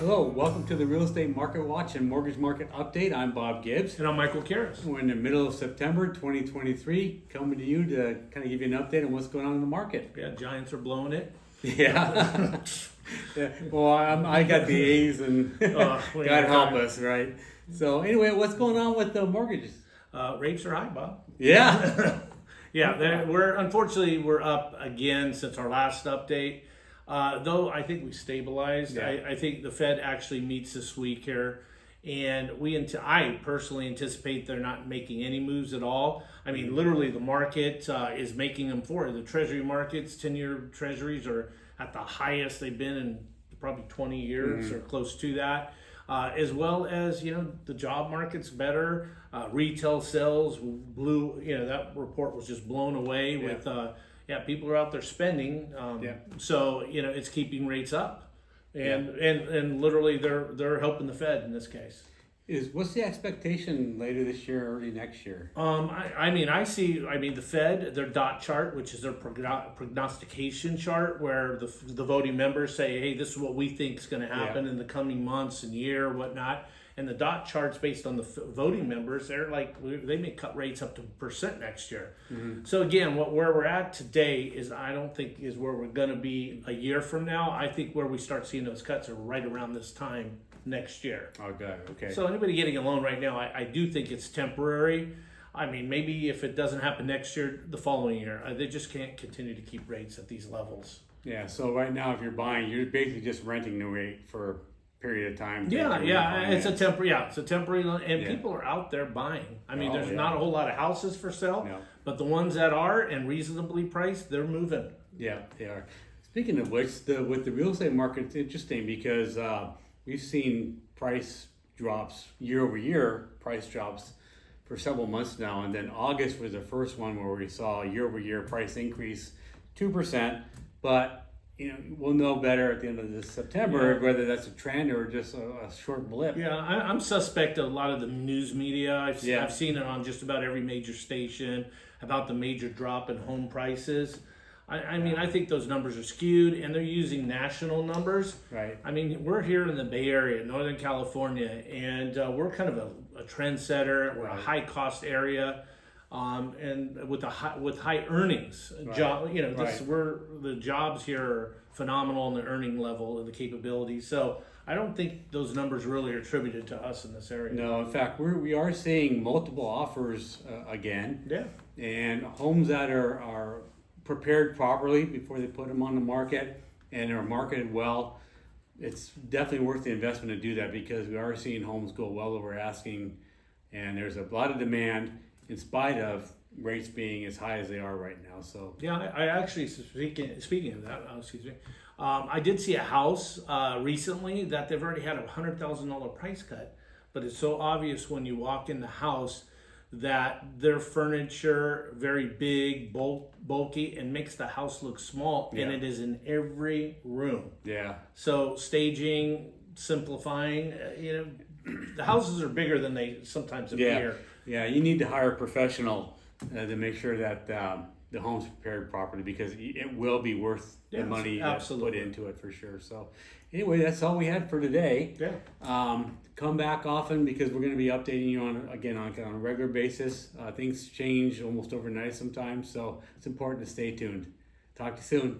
Hello, welcome to the Real Estate Market Watch and Mortgage Market Update. I'm Bob Gibbs. And I'm Michael Caires. We're in the middle of September 2023, coming to you to kind of give you an update on what's going on in the market. Yeah, Giants are blowing it. Yeah. Yeah. Well, I got the A's and God help us, right? So anyway, what's going on with the mortgages? Rates are high, Bob. Yeah. Yeah, we're up again since our last update. Though I think we stabilized. Yeah. I think the Fed actually meets this week here, and I personally anticipate they're not making any moves at all. I mean, literally, the market is making them forward. The Treasury markets, 10-year Treasuries, are at the highest they've been in probably 20 years or close to that. As well as, the job market's better. Retail sales blew, that report was just blown away with, people are out there spending. So, it's keeping rates up. And literally they're helping the Fed in this case. What's the expectation later this year, early next year? I see the Fed, their dot chart, which is their prognostication chart, where the voting members say, hey, this is what we think is going to happen in the coming months and year, whatnot. And the dot charts based on the voting members, they may cut rates up to 1% next year. Mm-hmm. So again, where we're at today is I don't think is where we're going to be a year from now. I think where we start seeing those cuts are right around this time next year. Okay. So anybody getting a loan right now, I do think it's temporary. I mean, maybe if it doesn't happen next year, the following year, they just can't continue to keep rates at these levels. Yeah. So right now, if you're buying, you're basically just renting the rate for period of time. It's a temporary loan, and people are out there buying. I mean, there's not a whole lot of houses for sale, but the ones that are and reasonably priced, they're moving. Yeah, they are. Speaking of which, with the real estate market, it's interesting because we've seen price drops year over year, price drops for several months now, and then August was the first one where we saw year over year price increase 2%, but we'll know better at the end of this September whether that's a trend or just a short blip. Yeah, I'm suspect of a lot of the news media. I've seen it on just about every major station about the major drop in home prices. I think those numbers are skewed, and they're using national numbers. Right. I mean, we're here in the Bay Area, Northern California, and we're kind of a trendsetter. We're a high-cost area. And with high earnings, the jobs here are phenomenal in the earning level and the capabilities. So I don't think those numbers really are attributed to us in this area. No, in fact, we are seeing multiple offers again. Yeah. And homes that are prepared properly before they put them on the market and are marketed well. It's definitely worth the investment to do that because we are seeing homes go well over asking, and there's a lot of demand in spite of rates being as high as they are right now. So I actually, speaking of that, I did see a house recently that they've already had a $100,000 price cut, but it's so obvious when you walk in the house that their furniture very big, bulky, and makes the house look small, and it is in every room. Yeah. So staging, simplifying, the houses are bigger than they sometimes appear. Yeah, you need to hire a professional to make sure that the home's prepared properly because it will be worth the money that's put into it for sure. So anyway, that's all we had for today. Yeah. Come back often because we're going to be updating you on a regular basis. Things change almost overnight sometimes, so it's important to stay tuned. Talk to you soon.